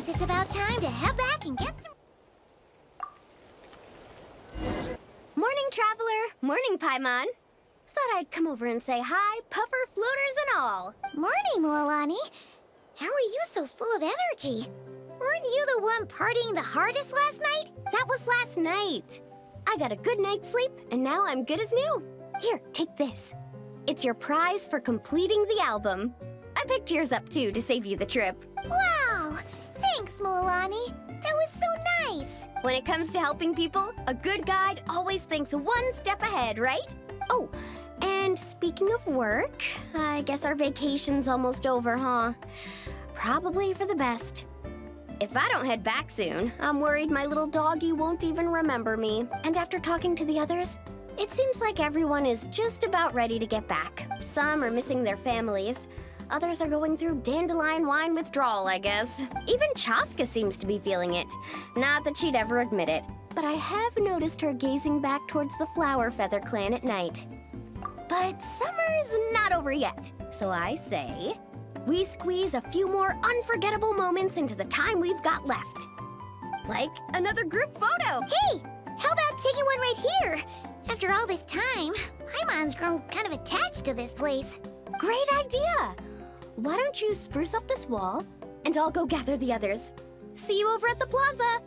Guess it's about time to head back and get some... Morning, Traveler. Morning, Paimon. Thought I'd come over and say hi, puffer, floaters, and all. Morning, Mualani. How are you so full of energy? Weren't you the one partying the hardest last night? That was last night. I got a good night's sleep, and now I'm good as new. Here, take this. It's your prize for completing the album. I picked yours up, too, to save you the trip. Wow! Thanks, Mualani. That was so nice. When it comes to helping people, a good guide always thinks one step ahead, right? Oh, and speaking of work, I guess our vacation's almost over, huh? Probably for the best. If I don't head back soon, I'm worried my little doggy won't even remember me. And after talking to the others, it seems like everyone is just about ready to get back. Some are missing their families. Others are going through dandelion wine withdrawal, I guess. Even Chaska seems to be feeling it. Not that she'd ever admit it, but I have noticed her gazing back towards the Flower Feather clan at night. But summer's not over yet, so I say, we squeeze a few more unforgettable moments into the time we've got left. Like another group photo. Hey, how about taking one right here? After all this time, Paimon's grown kind of attached to this place. Great idea! Why don't you spruce up this wall, and I'll go gather the others. See you over at the plaza!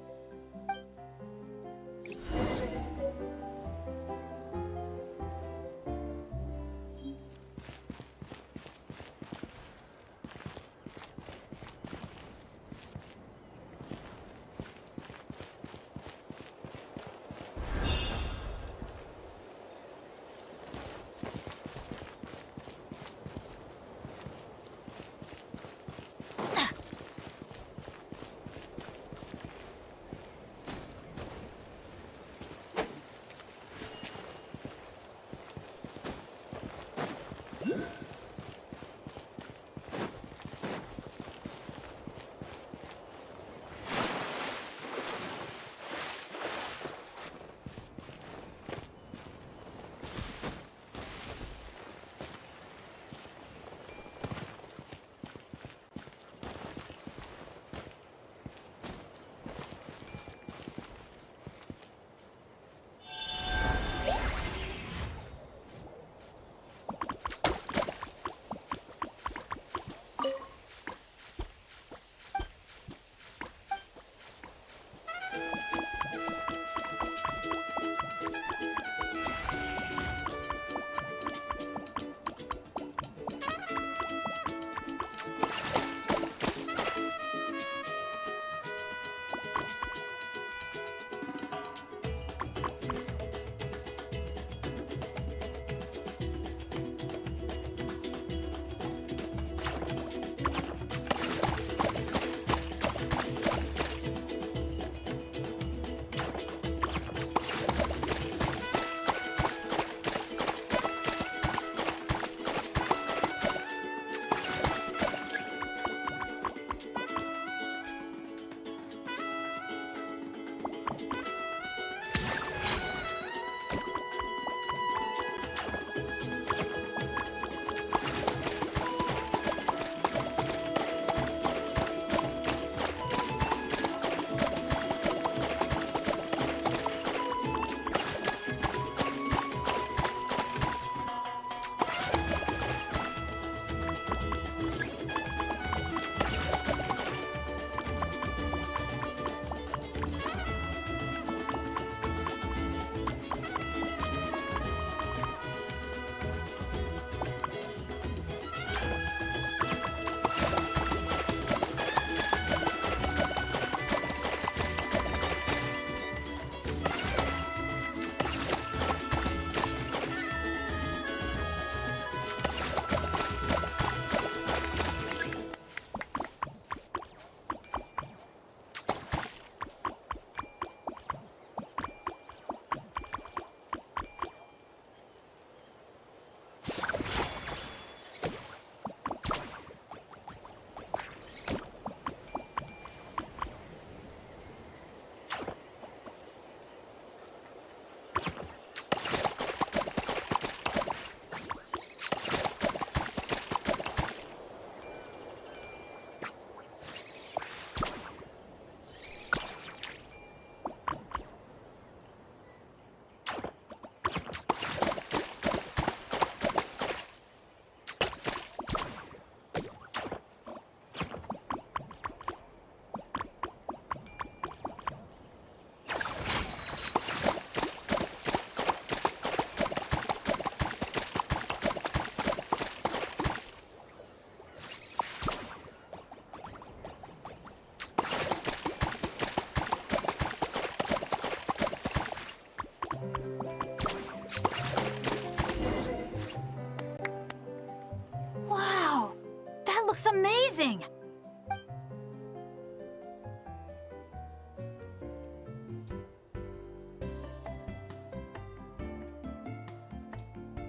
looks amazing!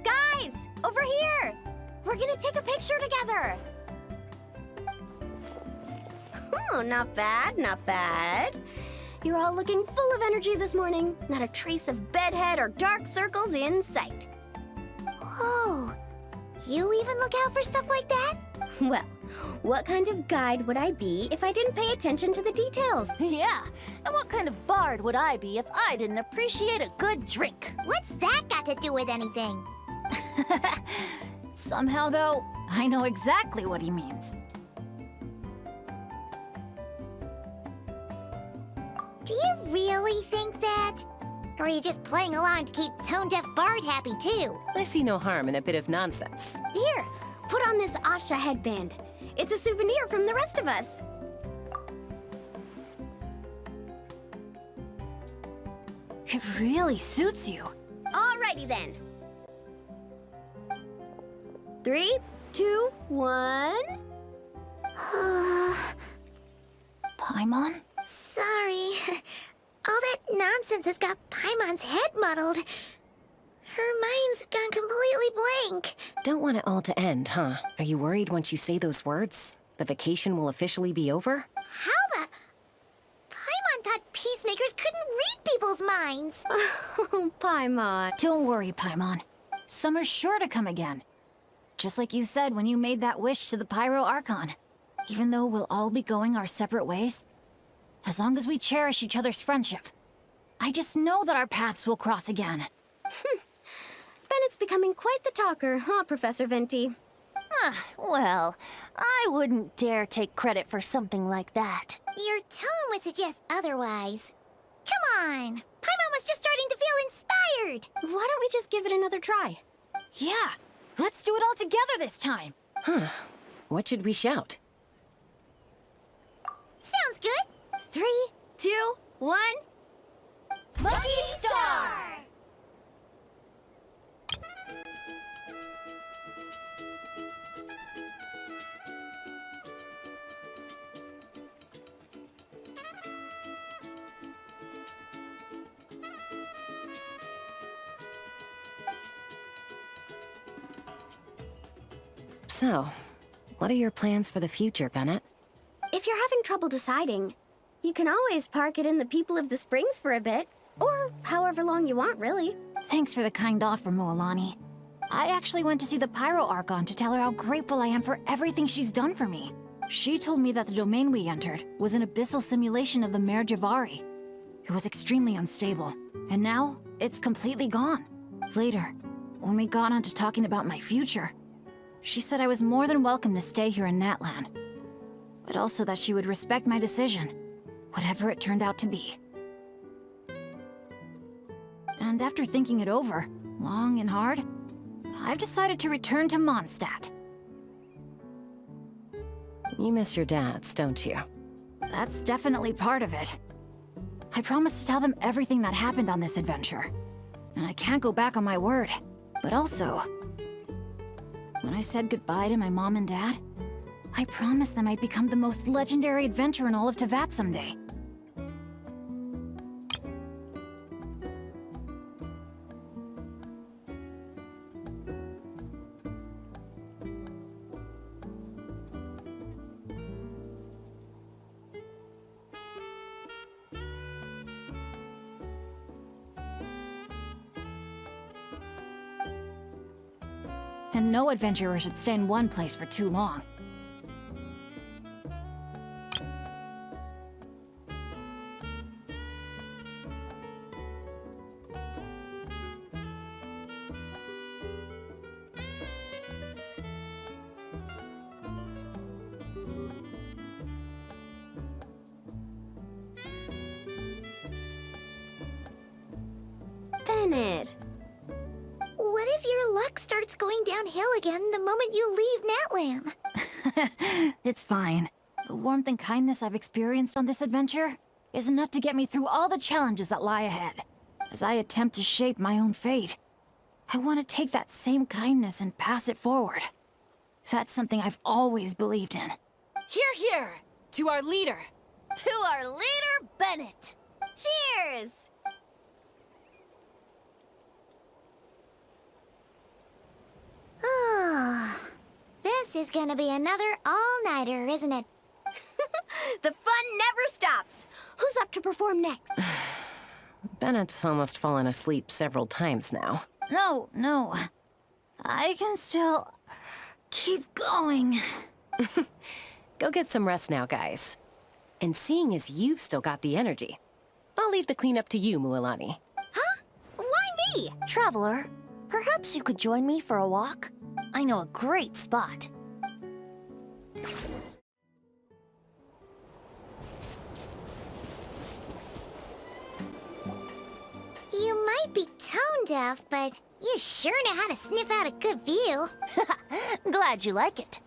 Guys, over here! We're gonna take a picture together! Oh, not bad, not bad. You're all looking full of energy this morning. Not a trace of bedhead or dark circles in sight. Whoa. You even look out for stuff like that? Well, what kind of guide would I be if I didn't pay attention to the details? Yeah, and what kind of bard would I be if I didn't appreciate a good drink? What's that got to do with anything? Somehow, though, I know exactly what he means. Do you really think that? Or are you just playing along to keep Tone Deaf Bard happy too? I see no harm in a bit of nonsense. Here, put on this Asha headband. It's a souvenir from the rest of us. It really suits you. Alrighty then. 3, 2, 1. Paimon? Sorry. All that nonsense has got Paimon's head muddled. Her mind's gone completely blank. Don't want it all to end, huh? Are you worried once you say those words, the vacation will officially be over? How the... Paimon thought peacemakers couldn't read people's minds. Oh, Paimon. Don't worry, Paimon. Summer's sure to come again. Just like you said when you made that wish to the Pyro Archon. Even though we'll all be going our separate ways, as long as we cherish each other's friendship, I just know that our paths will cross again. Bennett's becoming quite the talker, huh, Professor Venti? Well, I wouldn't dare take credit for something like that. Your tone would suggest otherwise. Come on! Paimon was just starting to feel inspired! Why don't we just give it another try? Yeah, let's do it all together this time. Huh. What should we shout? Sounds good! 3, 2, 1. Lucky Star! So, what are your plans for the future, Bennett? If you're having trouble deciding, you can always park it in the People of the Springs for a bit. Or however long you want, really. Thanks for the kind offer, Moalani. I actually went to see the Pyro Archon to tell her how grateful I am for everything she's done for me. She told me that the domain we entered was an abyssal simulation of the Mare Javari. It was extremely unstable, and now it's completely gone. Later, when we got on to talking about my future, she said I was more than welcome to stay here in Natlan, but also that she would respect my decision, whatever it turned out to be. And after thinking it over, long and hard, I've decided to return to Mondstadt. You miss your dads, don't you? That's definitely part of it. I promised to tell them everything that happened on this adventure, and I can't go back on my word. But also, when I said goodbye to my mom and dad, I promised them I'd become the most legendary adventurer in all of Teyvat someday. And no adventurer should stay in one place for too long. Bennett. What if your luck starts going downhill again the moment you leave Natlan? It's fine. The warmth and kindness I've experienced on this adventure is enough to get me through all the challenges that lie ahead. As I attempt to shape my own fate, I want to take that same kindness and pass it forward. That's something I've always believed in. Hear, hear! To our leader! To our leader, Bennett! Cheers! Oh, this is gonna be another all-nighter, isn't it? The fun never stops! Who's up to perform next? Bennett's almost fallen asleep several times now. No. I can still keep going. Go get some rest now, guys. And seeing as you've still got the energy, I'll leave the cleanup to you, Mualani. Why me? Traveler, perhaps you could join me for a walk? I know a great spot. You might be tone deaf, but you sure know how to sniff out a good view. Glad you like it.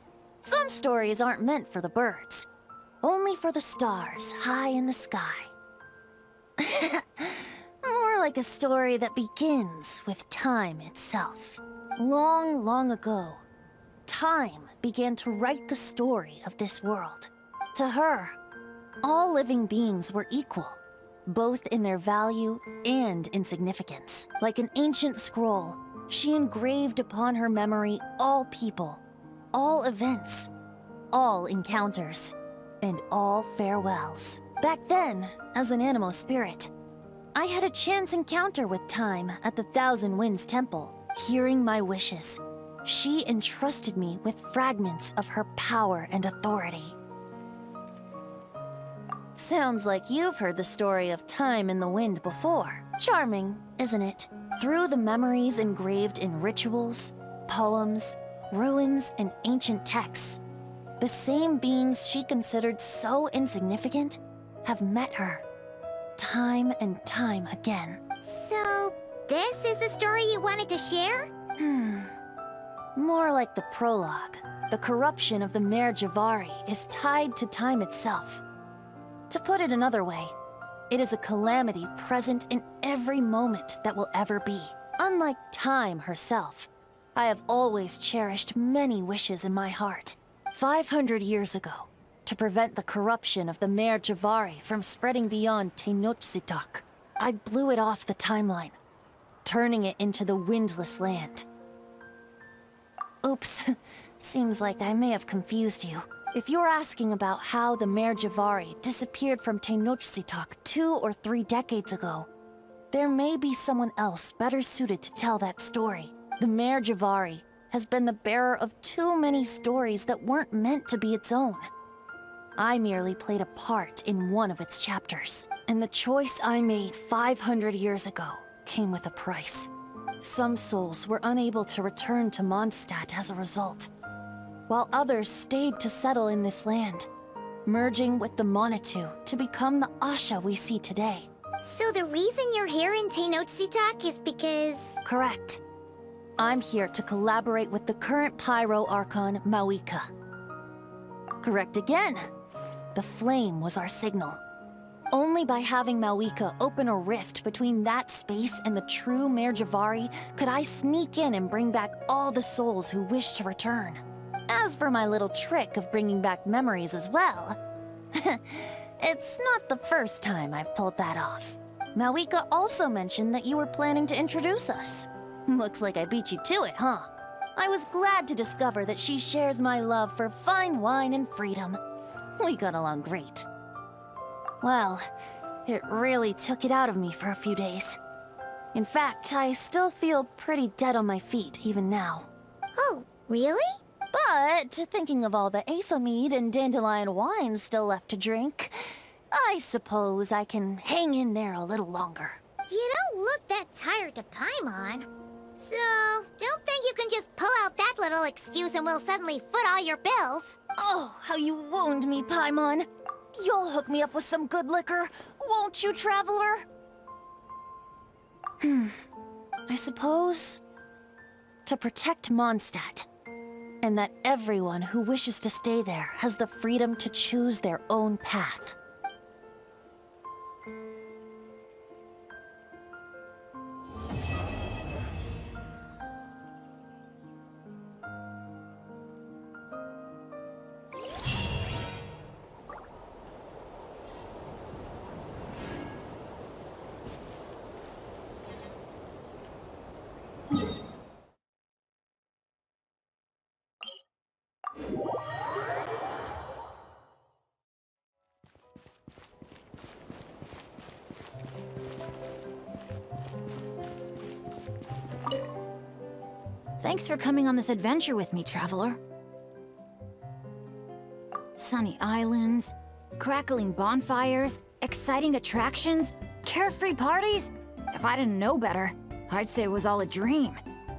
Some stories aren't meant for the birds, only for the stars high in the sky. More like a story that begins with time itself. Long, long ago, time began to write the story of this world. To her, all living beings were equal, both in their value and in significance. Like an ancient scroll, she engraved upon her memory all people, all events, all encounters, and all farewells. Back then, as an animal spirit, I had a chance encounter with time at the Thousand Winds Temple. Hearing my wishes, she entrusted me with fragments of her power and authority. Sounds like you've heard the story of time in the wind before. Charming, isn't it? Through the memories engraved in rituals, poems, ruins, and ancient texts, the same beings she considered so insignificant have met her, time and time again. So, this is the story you wanted to share? More like the prologue. The corruption of the Mare Javari is tied to time itself. To put it another way, it is a calamity present in every moment that will ever be. Unlike time herself, I have always cherished many wishes in my heart. 500 years ago, to prevent the corruption of the Mare Javari from spreading beyond Tenochtitlán, I blew it off the timeline, turning it into the Windless Land. Oops, seems like I may have confused you. If you're asking about how the Mare Javari disappeared from Tenochtitlán 2 or 3 decades ago, there may be someone else better suited to tell that story. The Mare Javari has been the bearer of too many stories that weren't meant to be its own. I merely played a part in one of its chapters, and the choice I made 500 years ago came with a price. Some souls were unable to return to Mondstadt as a result, while others stayed to settle in this land, merging with the Monitu to become the Asha we see today. So the reason you're here in Tenochtitlán is because... Correct. I'm here to collaborate with the current Pyro Archon, Mawika. Correct again. The flame was our signal. Only by having Mawika open a rift between that space and the true Mare Javari could I sneak in and bring back all the souls who wish to return. As for my little trick of bringing back memories as well, it's not the first time I've pulled that off. Mawika also mentioned that you were planning to introduce us. Looks like I beat you to it, huh? I was glad to discover that she shares my love for fine wine and freedom. We got along great. Well, it really took it out of me for a few days. In fact, I still feel pretty dead on my feet even now. Oh, really? But thinking of all the Aether mead and dandelion wine still left to drink, I suppose I can hang in there a little longer. You don't look that tired to Paimon. So, don't think you can just pull out that little excuse and we'll suddenly foot all your bills. Oh, how you wound me, Paimon. You'll hook me up with some good liquor, won't you, Traveler? I suppose... to protect Mondstadt, and that everyone who wishes to stay there has the freedom to choose their own path. Thanks for coming on this adventure with me, traveler. Sunny islands, crackling bonfires, exciting attractions, carefree parties. If I didn't know better, I'd say it was all a dream.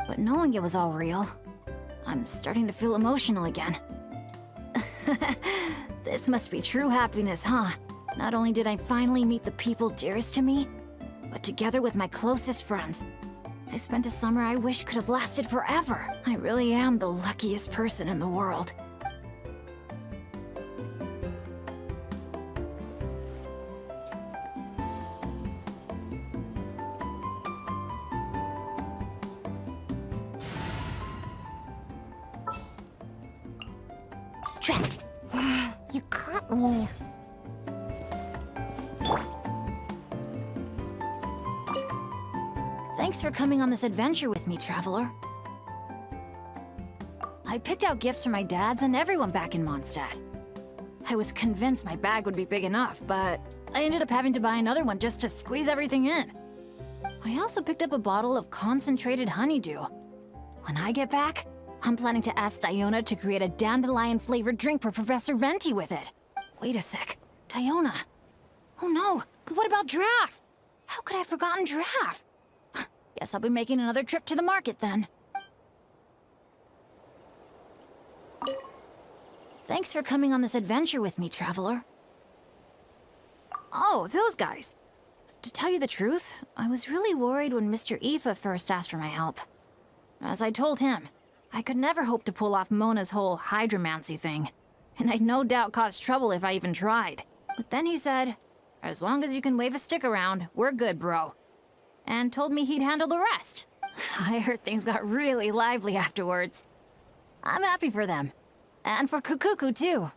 But knowing it was all real, I'm starting to feel emotional again. This must be true happiness, huh? Not only did I finally meet the people dearest to me, but together with my closest friends. I spent a summer I wish could have lasted forever. I really am the luckiest person in the world. Drat! You caught me. Thanks for coming on this adventure with me, traveler. I picked out gifts for my dads and everyone back in Mondstadt. I was convinced my bag would be big enough, but I ended up having to buy another one just to squeeze everything in. I also picked up a bottle of concentrated honeydew. When I get back, I'm planning to ask Diona to create a dandelion-flavored drink for Professor Venti with it. Wait a sec. Diona. Oh no, but what about Giraffe? How could I have forgotten Giraffe? Guess I'll be making another trip to the market then. Thanks for coming on this adventure with me, traveler. Oh, those guys. To tell you the truth, I was really worried when Mr. Aoife first asked for my help. As I told him, I could never hope to pull off Mona's whole hydromancy thing, and I'd no doubt cause trouble if I even tried. But then he said, as long as you can wave a stick around, we're good, bro. And told me he'd handle the rest. I heard things got really lively afterwards. I'm happy for them. And for Kukuku, too.